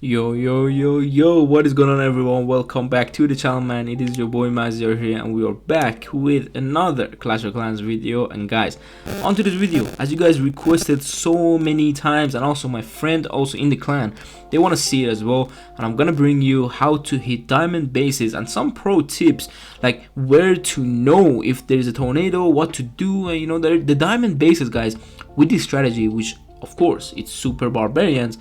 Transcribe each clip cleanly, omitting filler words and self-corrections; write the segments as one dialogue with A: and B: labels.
A: Yo, what is going on, everyone? Welcome back to the channel, man. It is your boy Mazio here, and we are back with another Clash of Clans video. And guys, onto this video, as you guys requested so many times, and also my friend also in the clan, they want to see it as well. And I'm gonna bring you how to hit diamond bases and some pro tips, like where to know if there's a tornado, what to do, and you know, the diamond bases, guys, with this strategy, which of course it's super barbarians.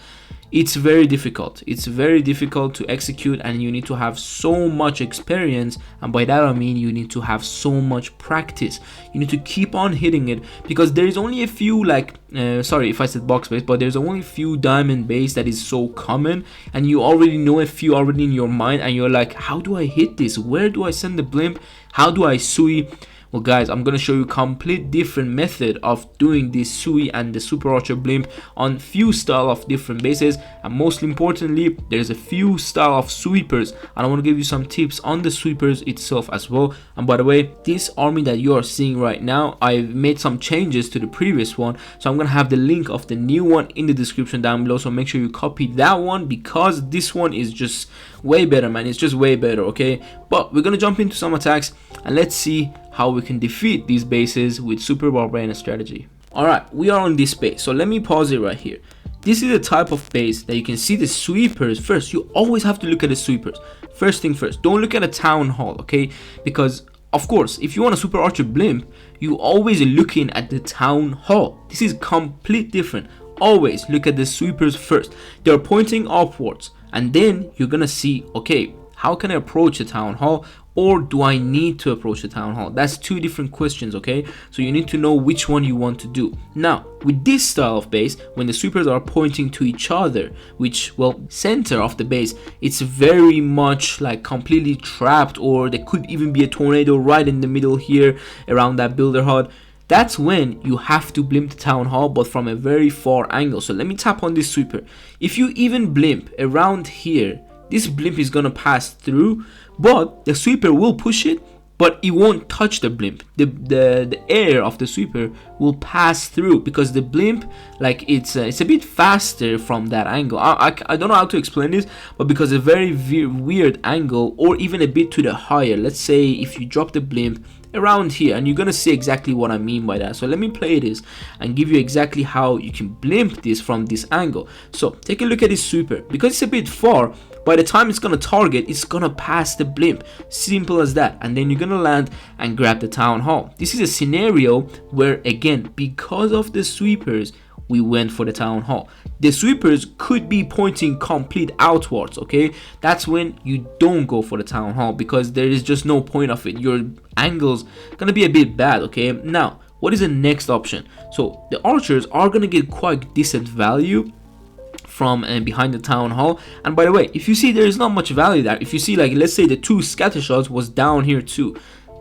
A: It's very difficult to execute, and you need to have so much experience, and by that I mean you need to have so much practice. You need to keep on hitting it, because there is only a few, like sorry if I said box base, but there's only a few diamond base that is so common, and you already know a few already in your mind, and you're like, how do I hit this? Where do I send the blimp? How do I sui? Well guys, I'm gonna show you a complete different method of doing this sui and the super archer blimp on few style of different bases, and most importantly there's a few style of sweepers, and I want to give you some tips on the sweepers itself as well. And by the way, this army that you are seeing right now, I've made some changes to the previous one, so I'm gonna have the link of the new one in the description down below, so make sure you copy that one, because this one is just way better, man. It's just way better, okay? But we're gonna jump into some attacks and let's see how we can defeat these bases with super barbarian strategy. Alright, we are on this base, so let me pause it right here. This is a type of base that you can see the sweepers. First, you always have to look at the sweepers. First thing first, don't look at a town hall, okay? Because of course, if you want a super archer blimp, you always looking at the town hall. This is complete different. Always look at the sweepers first. They're pointing upwards, and then you're gonna see, okay, how can I approach the town hall, or do I need to approach the town hall? That's two different questions, okay? So you need to know which one you want to do. Now, with this style of base, when the sweepers are pointing to each other, which, well, center of the base, it's very much like completely trapped, or there could even be a tornado right in the middle here around that builder hut. That's when you have to blimp the town hall, but from a very far angle. So let me tap on this sweeper. If you even blimp around here, this blimp is gonna pass through, but the sweeper will push it, but it won't touch the blimp. The air of the sweeper will pass through, because the blimp, like, it's a bit faster from that angle. I don't know how to explain this, but because a very weird angle, or even a bit to the higher. Let's say if you drop the blimp around here, and you're gonna see exactly what I mean by that. So let me play this and give you exactly how you can blimp this from this angle. So take a look at this sweeper. Because it's a bit far, by the time it's gonna target, it's gonna pass the blimp. Simple as that. And then you're gonna land and grab the town hall. This is a scenario where, again, because of the sweepers, we went for the town hall. The sweepers could be pointing complete outwards, okay? That's when you don't go for the town hall, because there is just no point of it. Your angle's gonna be a bit bad, okay? Now, what is the next option? So the archers are gonna get quite decent value from behind the town hall. And by the way, if you see there is not much value there, if you see, like, let's say the two scatter shots was down here too,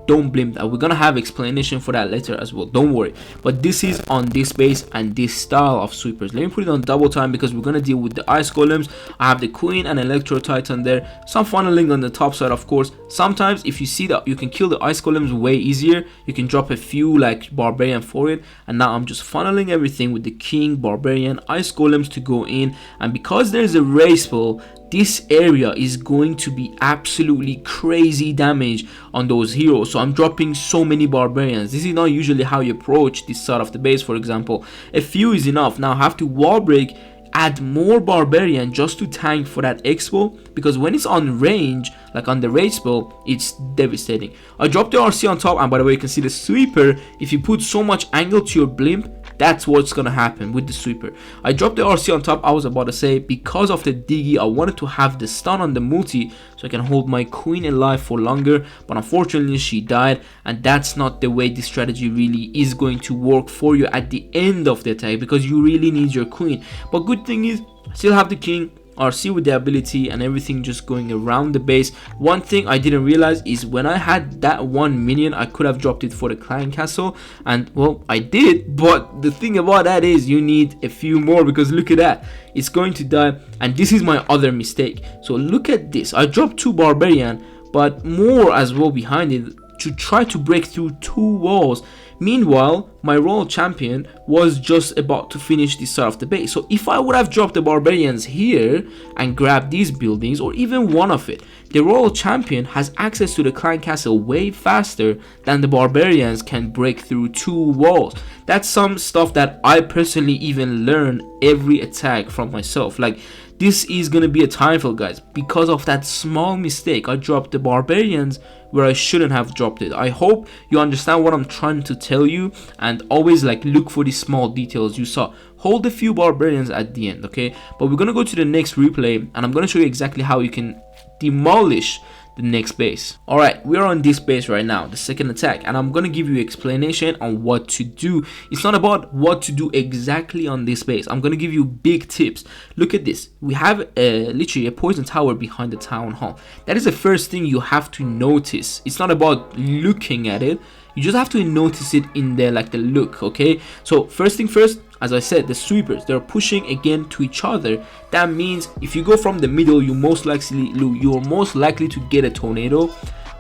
A: don't blimp that. We're gonna have explanation for that later as well, don't worry. But this is on this base and this style of sweepers. Let me put it on double time, because we're gonna deal with the ice golems. I have the queen and electro titan there, some funneling on the top side, of course. Sometimes if you see that you can kill the ice golems way easier, you can drop a few like barbarian for it. And now I'm just funneling everything with the king, barbarian, ice golems to go in. And because there's a race ball, this area is going to be absolutely crazy damage on those heroes. So I'm dropping so many barbarians. This is not usually how you approach this side of the base. For example, a few is enough. Now I have to wall break, add more barbarian just to tank for that expo, because when it's on range, like on the rage spell, it's devastating. I dropped the RC on top, and by the way, you can see the sweeper. If you put so much angle to your blimp, that's what's gonna happen with the sweeper. I dropped the RC on top, I was about to say, because of the diggy. I wanted to have the stun on the multi so I can hold my queen alive for longer, but unfortunately she died, and that's not the way this strategy really is going to work for you at the end of the attack, because you really need your queen. But good thing is, I still have the king, RC with the ability, and everything just going around the base. One thing I didn't realize is when I had that one minion, I could have dropped it for the clan castle, and well, I did. But the thing about that is you need a few more, because look at that, it's going to die. And this is my other mistake. So look at this, I dropped two barbarian, but more as well behind it to try to break through two walls, Meanwhile, my royal champion was just about to finish this side of the base. So if I would have dropped the barbarians here and grabbed these buildings, or even one of it, the royal champion has access to the clan castle way faster than the barbarians can break through 2 walls. That's some stuff that I personally even learn every attack from myself. Like, this is gonna be a time fail, guys, because of that small mistake. I dropped the barbarians where I shouldn't have dropped it. I hope you understand what I'm trying to tell you, and always like look for these small details. You saw, hold a few barbarians at the end, okay? But we're gonna go to the next replay, and I'm gonna show you exactly how you can demolish the next base. All right, we're on this base right now, the second attack, and I'm gonna give you explanation on what to do. It's not about what to do exactly on this base. I'm gonna give you big tips. Look at this. We have literally a poison tower behind the town hall. That is the first thing you have to notice. It's not about looking at it, you just have to notice it in there, like the look. Okay, so first thing first, as I said, the sweepers, they're pushing again to each other. That means if you go from the middle, you're most likely to get a tornado.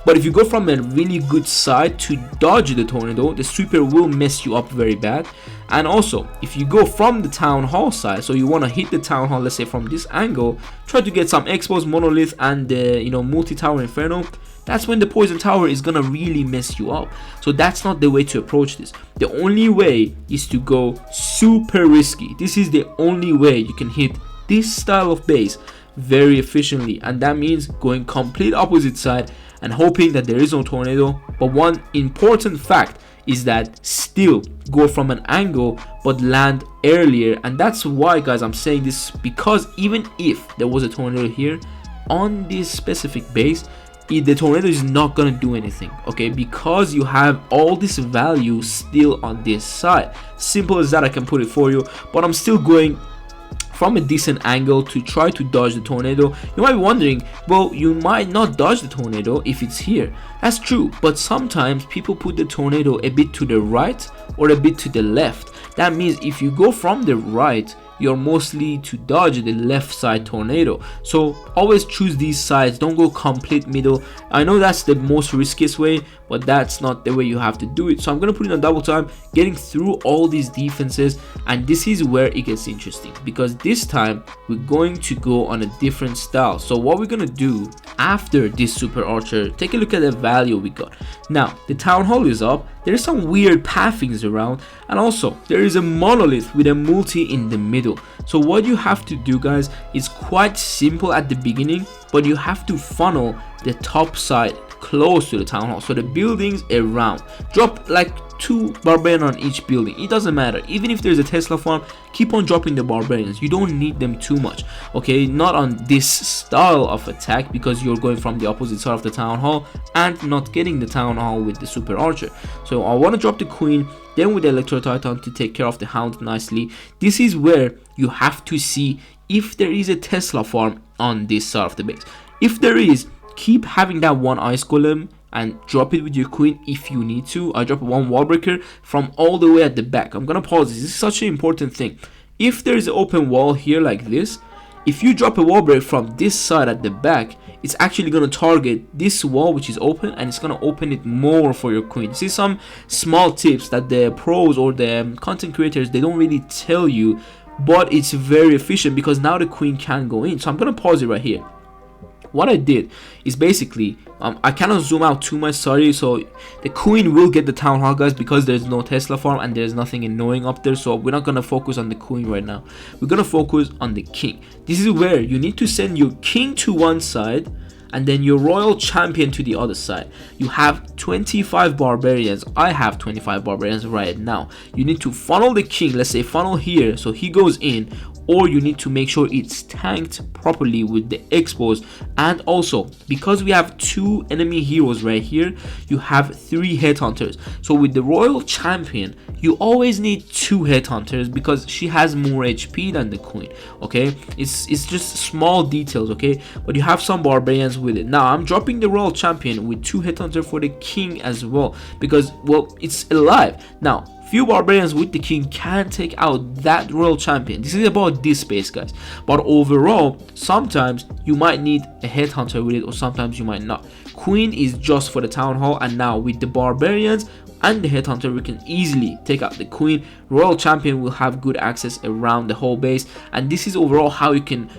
A: But if you go from a really good side to dodge the tornado, the sweeper will mess you up very bad. And also, if you go from the town hall side, so you want to hit the town hall, let's say from this angle, try to get some exposed monolith and multi-tower inferno, that's when the poison tower is gonna really mess you up. So that's not the way to approach this. The only way is to go super risky. This is the only way you can hit this style of base very efficiently, and that means going complete opposite side and hoping that there is no tornado. But one important fact is that still go from an angle but land earlier, and that's why, guys, I'm saying this, because even if there was a tornado here on this specific base, the tornado is not gonna do anything, okay, because you have all this value still on this side. Simple as that. I can put it for you, but I'm still going from a decent angle to try to dodge the tornado. You might be wondering, well, you might not dodge the tornado if it's here. That's true, but sometimes people put the tornado a bit to the right or a bit to the left. That means if you go from the right, you're mostly to dodge the left side tornado. So always choose these sides, don't go complete middle. I know that's the most riskiest way, but that's not the way you have to do it. So I'm gonna put in a double time, getting through all these defenses, and this is where it gets interesting, because this time we're going to go on a different style. So what we're gonna do after this super archer, take a look at the value we got. Now the town hall is up, there's some weird pathings around, and also there is a monolith with a multi in the middle. So what you have to do, guys, is quite simple at the beginning, but you have to funnel the top side close to the town hall, so the buildings around, drop like 2 barbarian on each building. It doesn't matter, even if there's a Tesla farm, keep on dropping the barbarians. You don't need them too much, okay, not on this style of attack, because you're going from the opposite side of the town hall and not getting the town hall with the super archer. So I want to drop the queen, then with the electro titan to take care of the hound nicely. This is where you have to see if there is a Tesla farm on this side of the base. If there is, keep having that 1 ice golem and drop it with your queen if you need to. I drop 1 wall breaker from all the way at the back. I'm gonna pause this is such an important thing. If there is an open wall here like this, if you drop a wall break from this side at the back, it's actually gonna target this wall which is open, and it's gonna open it more for your queen. This is some small tips that the pros or the content creators, they don't really tell you, but it's very efficient because now the queen can go in. So I'm gonna pause it right here. What I did is basically, I cannot zoom out too much, sorry. So the queen will get the town hall, guys, because there's no Tesla farm and there's nothing annoying up there. So we're not gonna focus on the queen right now, we're gonna focus on the king. This is where you need to send your king to one side and then your royal champion to the other side. You have 25 barbarians. I have 25 barbarians right now. You need to funnel the king, let's say funnel here so he goes in, or you need to make sure it's tanked properly with the expos. And also, because we have 2 enemy heroes right here, you have 3 headhunters. So with the royal champion, you always need 2 headhunters because she has more HP than the queen, okay? It's just small details, okay? But you have some barbarians with it. Now I'm dropping the royal champion with 2 headhunters for the king as well, because, well, it's alive. Now few barbarians with the king can take out that royal champion. This is about this space, guys, but overall sometimes you might need a headhunter with it, or sometimes you might not. Queen is just for the town hall, and now with the barbarians, and the headhunter, we can easily take out the queen. Royal champion will have good access around the whole base, and this is overall how you can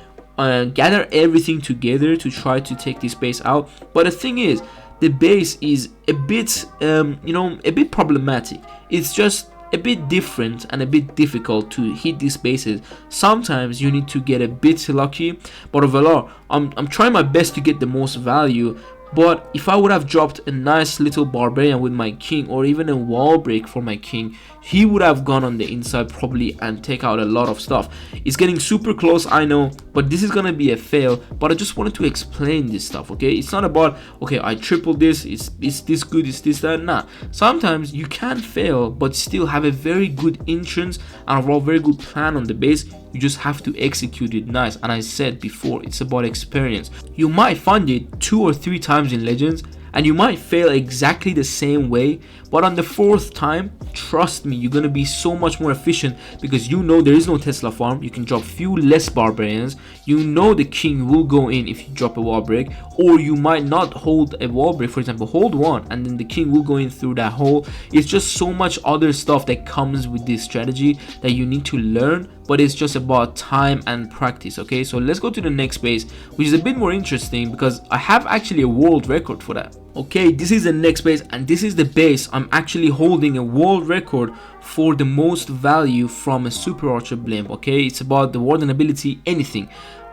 A: gather everything together to try to take this base out. But the thing is, the base is a bit a bit problematic. It's just a bit different and a bit difficult to hit these bases. Sometimes you need to get a bit lucky, but overall I'm trying my best to get the most value. But if I would have dropped a nice little barbarian with my king, or even a wall break for my king, he would have gone on the inside probably and take out a lot of stuff. It's getting super close, I know, but this is gonna be a fail. But I just wanted to explain this stuff, okay? It's not about, okay, I tripled this, it's this good, it's this, that. Nah, sometimes you can fail but still have a very good entrance and overall very good plan on the base. You just have to execute it nice. And I said before, it's about experience. You might find it 2 or 3 times in Legends, and you might fail exactly the same way, but on the 4th time, trust me, you're gonna be so much more efficient, because you know there is no Tesla farm. You can drop few less barbarians. You know the king will go in if you drop a wall break, or you might not hold a wall break. For example, hold one and then the king will go in through that hole. It's just so much other stuff that comes with this strategy that you need to learn, but it's just about time and practice. Okay, so let's go to the next base, which is a bit more interesting because I have actually a world record for that. Okay, this is the next base, and this is the base I'm actually holding a world record for the most value from a super archer blimp. Okay, it's about the warden ability, anything,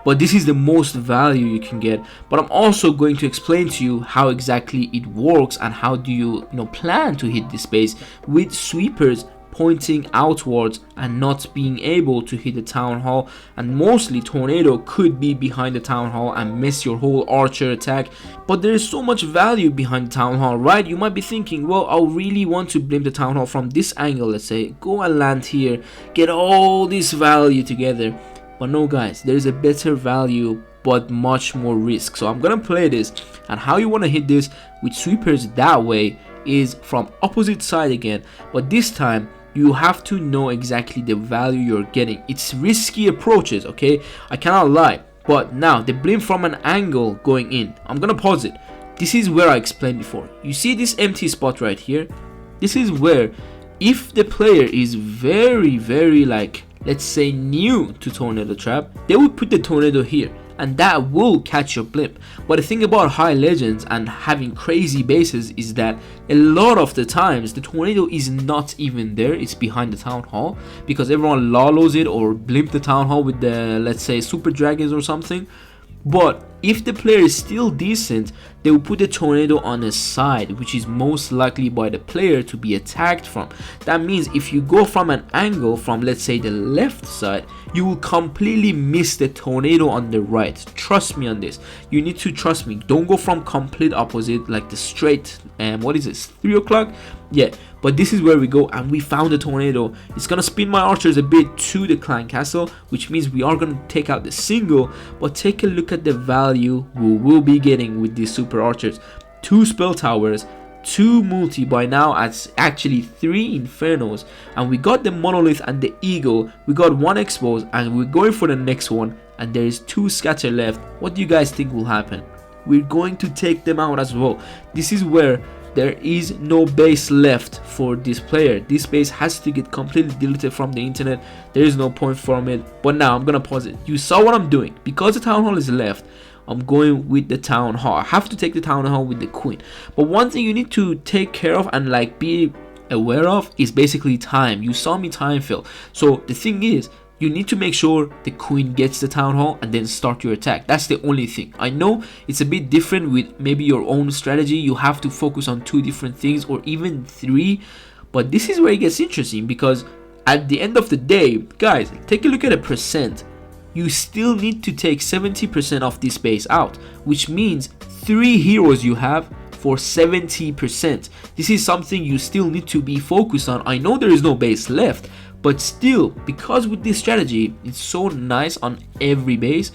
A: but this is the most value you can get. But I'm also going to explain to you how exactly it works and how do you plan to hit this base with sweepers pointing outwards and not being able to hit the town hall. And mostly tornado could be behind the town hall and miss your whole archer attack, but there is so much value behind the town hall, right? You might be thinking, well, I really want to blame the town hall from this angle. Let's say go and land here, get all this value together. But no guys, there is a better value but much more risk. So I'm gonna play this, and how you want to hit this with sweepers that way is from opposite side again, but this time you have to know exactly the value you're getting. It's risky approaches, okay, I cannot lie. But now the blimp from an angle going in, I'm gonna pause it. This is where I explained before. You see this empty spot right here? This is where, if the player is very like, let's say new to tornado trap, they would put the tornado here, and that will catch your blimp. But the thing about high legends and having crazy bases is that a lot of the times the tornado is not even there, it's behind the town hall, because everyone lollos it or blimp the town hall with the, let's say, super dragons or something. But if the player is still decent, they will put the tornado on the side, which is most likely by the player to be attacked from. That means if you go from an angle from, let's say, the left side, you will completely miss the tornado on the right. Trust me on this. You need to trust me. Don't go from complete opposite, like the straight, what is this, 3 o'clock? Yeah, but this is where we go, and we found the tornado. It's gonna spin my archers a bit to the clan castle, which means we are gonna take out the single. But take a look at the value we will be getting with these super archers. 2 spell towers, 2 multi, by now it's actually 3 infernos, and we got the monolith and the eagle. We got 1 expose, and we're going for the next one, and there is 2 scatter left. What do you guys think will happen? We're going to take them out as well. This is where there is no base left for this player. This base has to get completely deleted from the internet. There is no point from it. But now I'm gonna pause it. You saw what I'm doing. Because the town hall is left, I'm going with the town hall. I have to take the town hall with the queen. But one thing you need to take care of and like be aware of is basically time. You saw me time fill. So the thing is, you need to make sure the queen gets the town hall and then start your attack. That's the only thing. I know it's a bit different with maybe your own strategy. You have to focus on 2 different things or even 3. But this is where it gets interesting, because at the end of the day, guys, take a look at a percent. You still need to take 70% of this base out, which means 3 heroes you have for 70%. This is something you still need to be focused on. I know there is no base left, but still, because with this strategy, it's so nice on every base,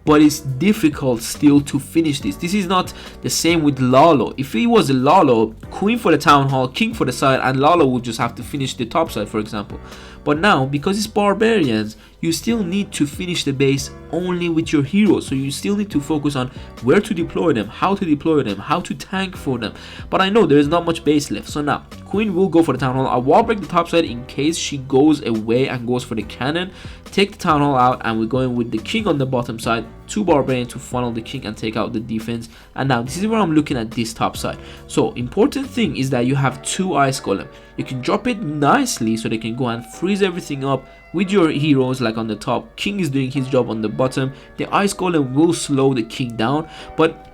A: but it's difficult still to finish this. This is not the same with Lalo. If it was a Lalo, queen for the town hall, king for the side, and Lalo would just have to finish the top side, for example. But now, because it's barbarians, you still need to finish the base only with your heroes. So you still need to focus on where to deploy them, how to tank for them. But I know there is not much base left. So now queen will go for the town hall. I'll wall break the top side in case she goes away and goes for the cannon. Take the town hall out, and we're going with the king on the bottom side, 2 barbarian to funnel the king and take out the defense. And now this is where I'm looking at this top side. So important thing is that you have 2 ice golem. You can drop it nicely so they can go and freeze everything up with your heroes, like on the top. King is doing his job on the bottom. The ice golem will slow the king down, but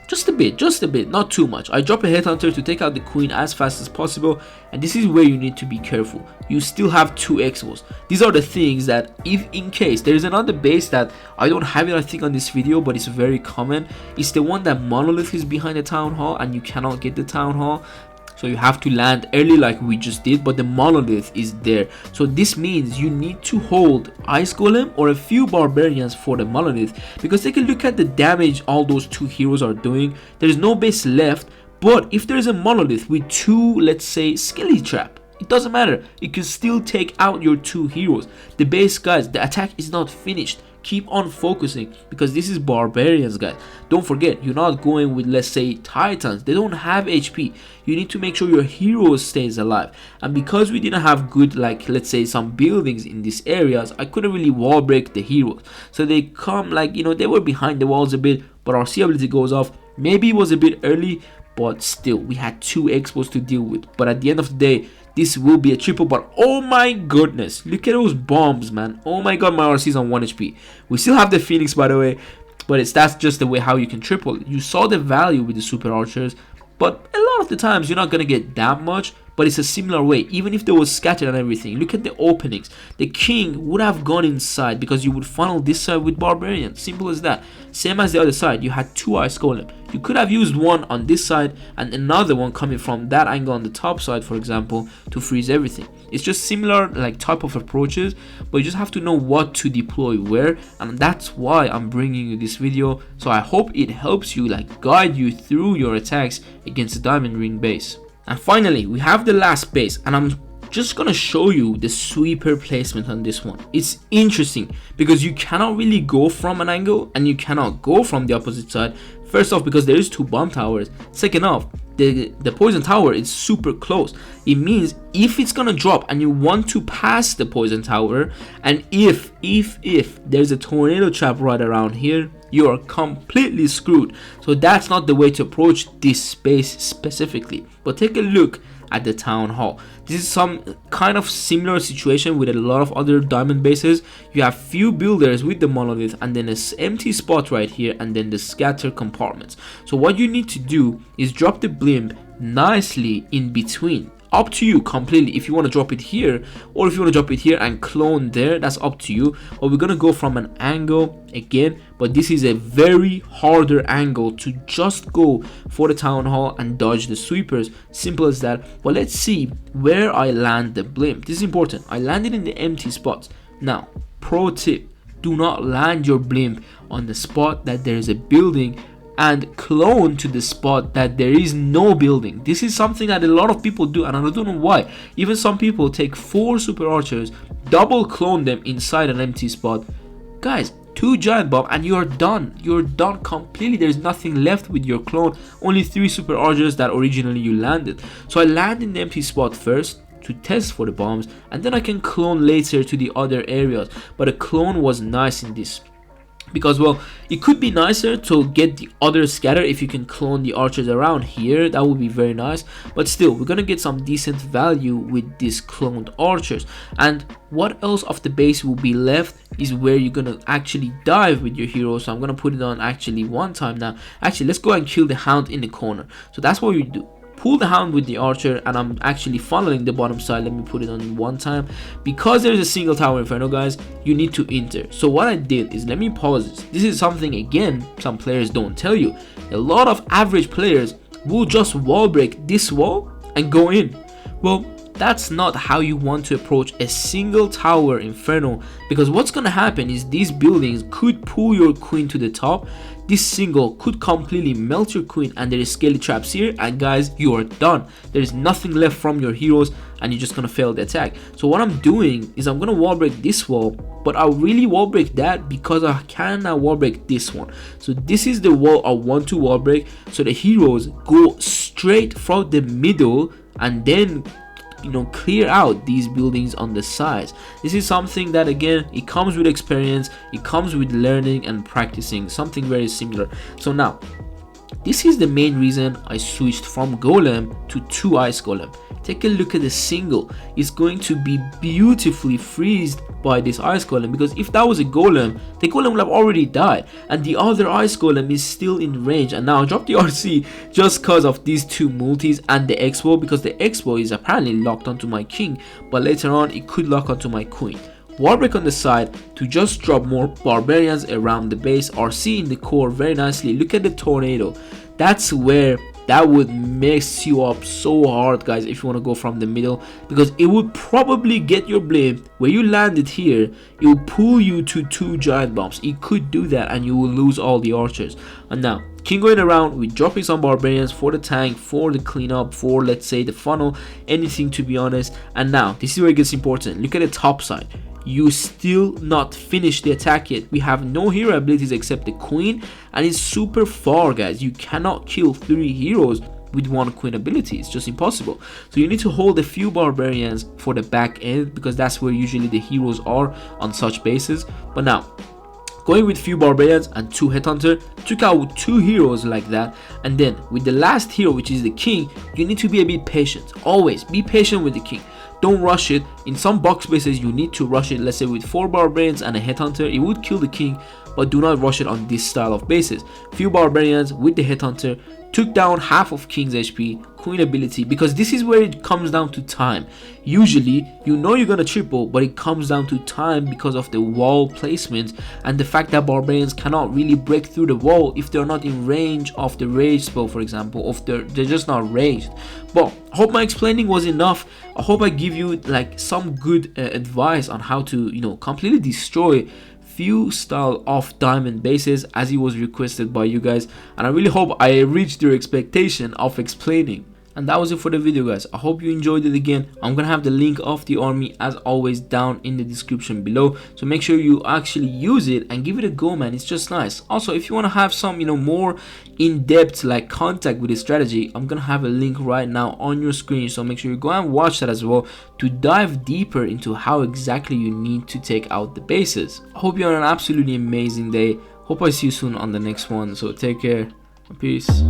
A: just a bit, not too much. I drop a headhunter to take out the queen as fast as possible, and this is where you need to be careful. You still have 2 expos. These are the things that, if in case there is another base that I don't have it, I think, on this video, but it's very common. It's the one that monolith is behind the town hall and you cannot get the town hall. So you have to land early like we just did, but the monolith is there. So this means you need to hold ice golem or a few barbarians for the monolith, because take a look at the damage all those 2 heroes are doing. There's no base left, but if there's a monolith with 2, let's say, skelly trap, it doesn't matter. You can still take out your 2 heroes. The base, guys, the attack is not finished. Keep on focusing, because this is barbarians, guys. Don't forget, you're not going with, let's say, titans. They don't have HP. You need to make sure your hero stays alive. And because we didn't have good, like, let's say, some buildings in these areas, I couldn't really wall break the heroes. So they come, like, you know, they were behind the walls a bit, but our C ability goes off. Maybe it was a bit early, but still, we had 2 expos to deal with. But at the end of the day, this will be a triple. But oh my goodness, look at those bombs, man. Oh my god, my RC is on 1 HP. We still have the Phoenix, by the way, but that's just the way how you can triple it. You saw the value with the super archers, but a lot of the times you're not gonna get that much. But it's a similar way, even if there was scattered and everything. Look at the openings. The king would have gone inside because you would funnel this side with barbarian. Simple as that. Same as the other side. You had 2 ice golem. You could have used one on this side and another one coming from that angle on the top side, for example, to freeze everything. It's just similar, like, type of approaches, but you just have to know what to deploy where, and that's why I'm bringing you this video. So I hope it helps you, like, guide you through your attacks against the diamond ring base. And finally, we have the last base, and I'm just gonna show you the sweeper placement on this one. It's interesting because you cannot really go from an angle and you cannot go from the opposite side. First off, because there is 2 bomb towers. Second off, the poison tower is super close. It means if it's gonna drop and you want to pass the poison tower, and if there's a tornado trap right around here, you are completely screwed. So that's not the way to approach this space specifically. But take a look at the town hall. This is some kind of similar situation with a lot of other diamond bases. You have few builders with the monolith, and then this empty spot right here, and then the scatter compartments. So what you need to do is drop the blimp nicely in between. Up to you completely, if you want to drop it here or if you want to drop it here and clone there, that's up to you. But we're gonna go from an angle again, but this is a very harder angle to just go for the town hall and dodge the sweepers. Simple as that. But let's see where I land the blimp. This is important. I landed in the empty spots. Now, pro tip, do not land your blimp on the spot that there is a building and clone to the spot that there is no building. This is something that a lot of people do, and I don't know why. Even some people take 4 super archers, double clone them inside an empty spot. Guys, 2 giant bomb and you're done. You're done completely. There's nothing left with your clone. Only 3 super archers that originally you landed. So I land in the empty spot first to test for the bombs, and then I can clone later to the other areas. But a clone was nice in this, because, well, it could be nicer to get the other scatter if you can clone the archers around here. That would be very nice, but still, we're gonna get some decent value with these cloned archers. And what else of the base will be left is where you're gonna actually dive with your hero. So I'm gonna put it on actually one time now. Actually, let's go and kill the hound in the corner. So that's what you do. Pull the hound with the archer, and I'm actually funneling the bottom side. Let me put it on one time. Because there's a single tower inferno, guys, you need to enter. So what I did is, let me pause this. This is something, again, some players don't tell you. A lot of average players will just wall break this wall and go in. Well, that's not how you want to approach a single tower inferno, because what's gonna happen is these buildings could pull your queen to the top. This single could completely melt your queen, and there is scaly traps here, and guys, you are done. There is nothing left from your heroes, and you're just gonna fail the attack. So what I'm doing is I'm gonna wall break this wall, but I'll really wall break that because I can now wall break this one. So this is the wall I want to wall break, so the heroes go straight from the middle and then clear out these buildings on the sides. This is something that, again, it comes with experience, it comes with learning and practicing, something very similar. So now this is the main reason I switched from golem to 2 ice golem. Take a look at the single. It's going to be beautifully freezed by this ice golem, because if that was a golem, the golem would have already died, and the other ice golem is still in range. And now I dropped the RC just because of these 2 multis and the X-bow, because the X-bow is apparently locked onto my king, but later on it could lock onto my queen. Wall break on the side to just drop more barbarians around the base. RC in the core very nicely. Look at the tornado. That's where that would mess you up so hard, guys, if you want to go from the middle, because it would probably get your blade where you landed here. It will pull you to 2 giant bombs. It could do that, and you will lose all the archers. And now king going around with dropping some barbarians for the tank, for the cleanup, for, let's say, the funnel, anything, to be honest. And now this is where it gets important. Look at the top side. You still not finished the attack yet. We have no hero abilities except the queen, and it's super far, guys. You cannot kill 3 heroes with 1 queen ability. It's just impossible. So you need to hold a few barbarians for the back end, because that's where usually the heroes are on such bases. But now going with few barbarians and 2 headhunter, took out 2 heroes like that. And then with the last hero, which is the king, you need to be a bit patient. Always be patient with the king. Don't rush it. In some box bases you need to rush it. Let's say with 4 barbarians and a headhunter, it would kill the king, but do not rush it on this style of bases. Few barbarians with the headhunter took down half of king's HP, queen ability, because this is where it comes down to time. Usually you're gonna triple, but it comes down to time because of the wall placement and the fact that barbarians cannot really break through the wall if they're not in range of the rage spell, for example, or if they're just not raged. But I hope my explaining was enough. I hope I give you like some good advice on how to completely destroy few style of diamond bases as it was requested by you guys, and I really hope I reached your expectation of explaining. And that was it for the video, guys. I hope you enjoyed it. Again, I'm gonna have the link of the army as always down in the description below, so make sure you actually use it and give it a go, man. It's just nice. Also, if you want to have some more in-depth like contact with the strategy, I'm gonna have a link right now on your screen, so make sure you go and watch that as well to dive deeper into how exactly you need to take out the bases. I hope you have an absolutely amazing day. Hope I see you soon on the next one, so take care. Peace.